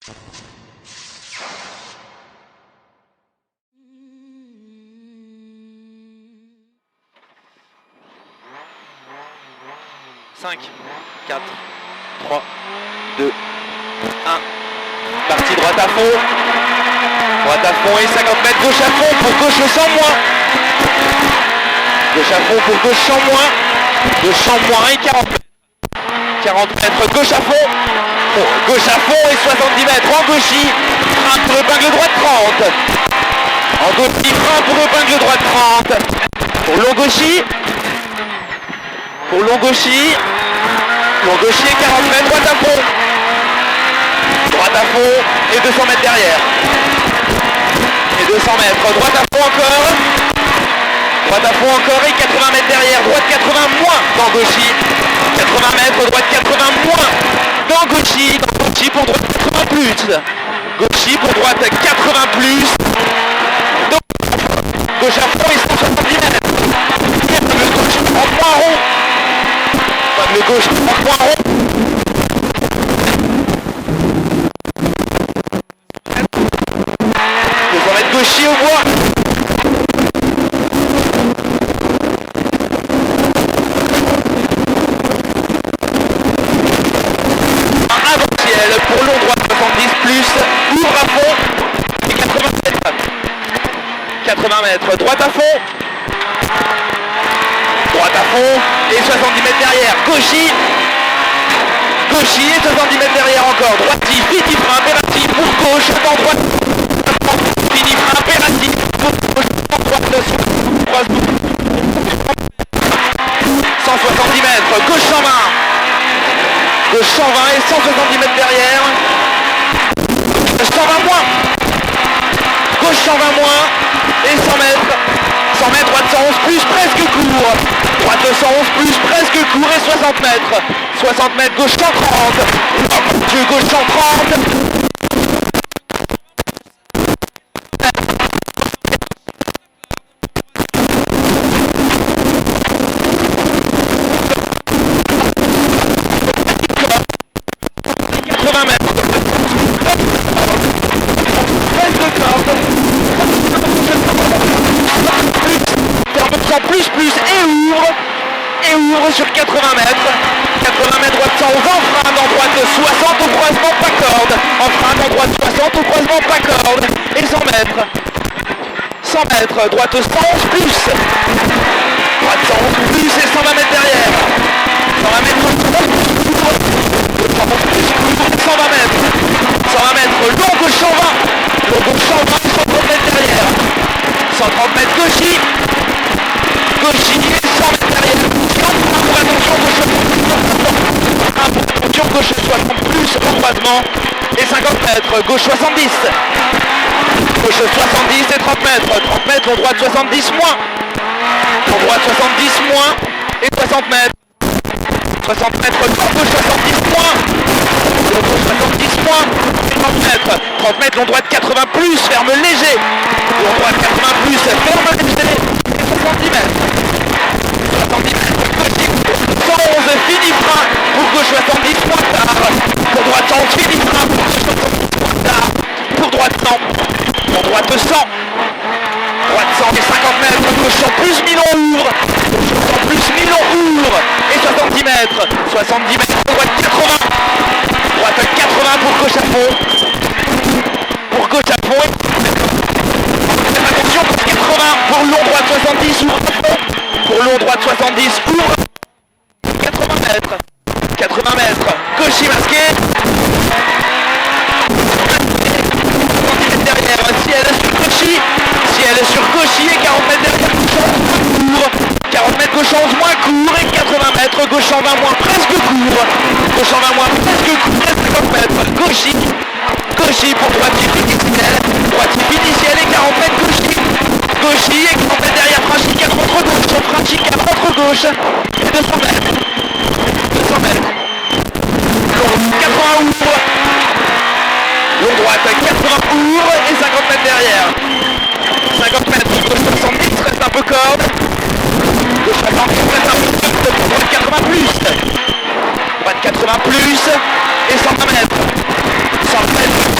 5, 4, 3, 2, 1. Partie droite à fond. Droite à fond et 50 mètres gauche à fond pour gauche sans moins. Gauche à fond pour gauche sans moins. Gauche sans moins et 40 mètres. 40 mètres gauche à fond. Gauche à fond et 70 mètres en gauchis. Frein pour épingle droite 30. En gauchis, frein pour épingle droite 30. Pour long gauchis. Pour long gauchis. Long gauchis 40 mètres droite à fond. Droite à fond et 200 mètres derrière. Et 200 mètres. Droite à fond encore. Droite à fond encore et 80 mètres derrière. Droite 80 moins dans gauchis. 80 mètres, droite 80 moins dans gauchis. Dans gauchis pour droite 80 plus. Gauchis pour droite 80 plus. Donc, gauche à fond et 170 mètres. Le gauche en point rond. Le gauche en point rond. 200 mètres gauchis au bois. Pour long droite 70 plus, ouvre à fond et 80 mètres. 80 mètres, droite à fond. Droite à fond et 70 mètres derrière. Gauchis. Gauchis et 70 mètres derrière encore. Droiti, fini frein, impératif pour gauche, dans droite. Fini frein, impératif pour gauche, dans droite. 170 mètres, gauche 120. Gauche 120 et 170 mètres derrière. Gauche 120 moins. Gauche 120 moins et 100 mètres. 100 mètres, droite 111 plus, presque court. Droite 211 plus, presque court et 60 mètres. 60 mètres, gauche 130. Oh mon Dieu, gauche 130. Et ouvre sur 80 mètres. 80 mètres droite 111 en frein dans droite 60 au croisement pas corde. En frein dans droite 60 au croisement pas corde. Et 100 mètres. 100 mètres, droite 111 plus. Droite 111 plus et 120 mètres derrière. 120 mètres 111 plus, 120 mètres. 120 mètres, long gauche 120. Long gauche 120 et 130 mètres derrière. 130 mètres gauchis. Gauchis et 100 mètres derrière. Attention gauche 60 plus au croisement et 50 mètres, gauche 70. Gauche 70 et 30 mètres. 30 mètres, on droite 70 moins. On droite 70 moins et 60 mètres. 60 mètres, gauche 70 moins. Gauche 70 moins et 30 mètres. 30 mètres, on droite 80 plus, ferme léger. On droite 80 plus, ferme léger. Et 70 mètres. 70 mètres, gauche 111, fini frein. Pour gauche 70 moins tard. Pour droite 100, fini frein. Pour gauche 70 moins tard. Pour droite 100. Pour droite 100. Droite 100 et 50 mètres. Gauche 100 plus, Milon ouvre. Gauche 100 plus, Milon ouvre. Et 70 mètres. 70 mètres. Droite 80. Droite 80 pour gauche à fond. Pour gauche à fond. Attention, 80 pour long droite 70 ouvre à fond. Pour long droite 70 ouvre. 80 mètres. 80 mètres. Gauchis masqué. 70 mètres derrière. Si elle est sur gauchis. Si elle est sur gauchis et 40 mètres derrière. Court. 40 mètres gauche 11 moins court et 80 mètres gauche 120 moins presque court. Gauche 120 moins presque court et 50 mètres. Gauchis. Gauchis pour droitier initial. Droitier initial et 40 mètres gauchis. Gauchis et 40 mètres derrière. Frein chicane contre gauche. Frein chicane contre gauche. Et 200 mètres. 200 mètres. Long 80 ouvre. Long droite 80 ouvre et 50 mètres derrière. 50 mètres. Gauche 70 reste un peu corde. Gauche 60 reste un peu corde. Droite 80 plus. Droite 80 plus et 120 mètres. 100 mètres.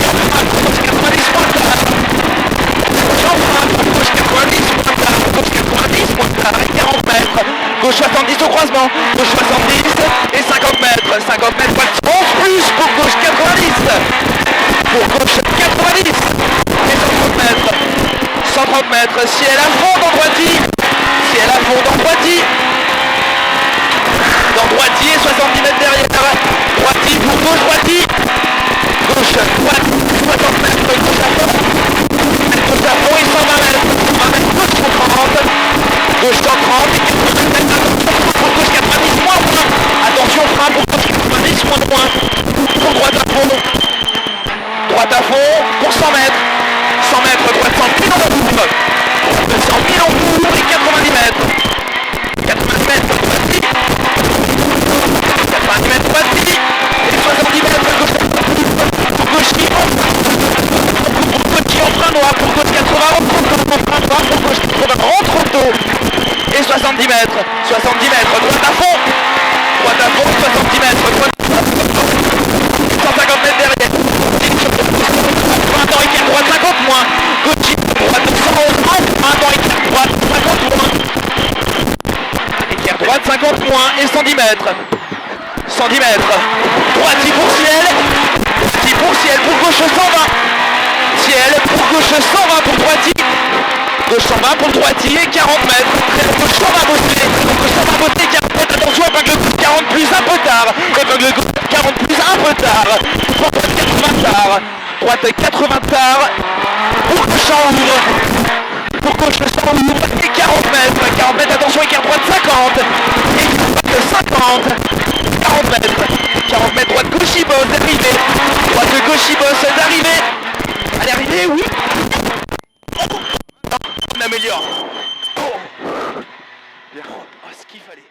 Gauche 70 au croisement. Gauche 70 et 50 mètres. 50 mètres, droite 11 plus pour gauche 90. Pour gauche 90 et 130 mètres. 130 mètres, ciel à fond dans droiti. Ciel à fond dans droiti. Dans droiti et 70 mètres derrière. Droiti pour gauche, droiti. Gauche, droite, 60 mètres, gauche à fond. Gauche à fond et 120 mètres. 120 mètres, gauche 130. Gauche 130 et 80 mètres. Pour gauche 90 moins. Attention, frein pour gauche 90 moins. Pour droite à fond. Droite à fond pour 100 mètres. 100 mètres, droite 100 pile en bout. 100 pile en bout et 90 mètres. 80 mètres, droite 90 mètres, droite et 70 mètres, gauche pour gauche qui en frein noir, pour gauche 80, en frein noir, pour gauche 80, rentre au dos. Et 70 mètres, 70 mètres, droite à fond. Droite à fond, 70 mètres, droite 150 mètres derrière. 20 ans écart droite 50 moins. Gauche droite 111 20 ans écart droite 50 moins. Écart droite 50 moins et 110 mètres. 110 mètres. Droiti pour ciel. Droiti pour ciel pour gauche 120. Ciel pour gauche 120 pour droiti. Gauche 120 pour droiti et 40 mètres. Gauche 120 bossé. Gauche 120 bossé 40 mètres. Attention, épingle gauche 40 plus un peu tard. Épingle gauche 40 plus un peu tard. Pour droite 80 tard. Droite 80 tard. Pour gauche en ouvre. Pour gauche le 100 ouvre et 40 mètres. 40 mètres, attention, écart droite 50. Et droite 50. 40 mètres. 40 mètres, droite gauche bosse d'arrivée. Droite gauche bosse d'arrivée. À l'arrivée, oui. On améliore. Oh. Bien. Oh, ce qu'il fallait.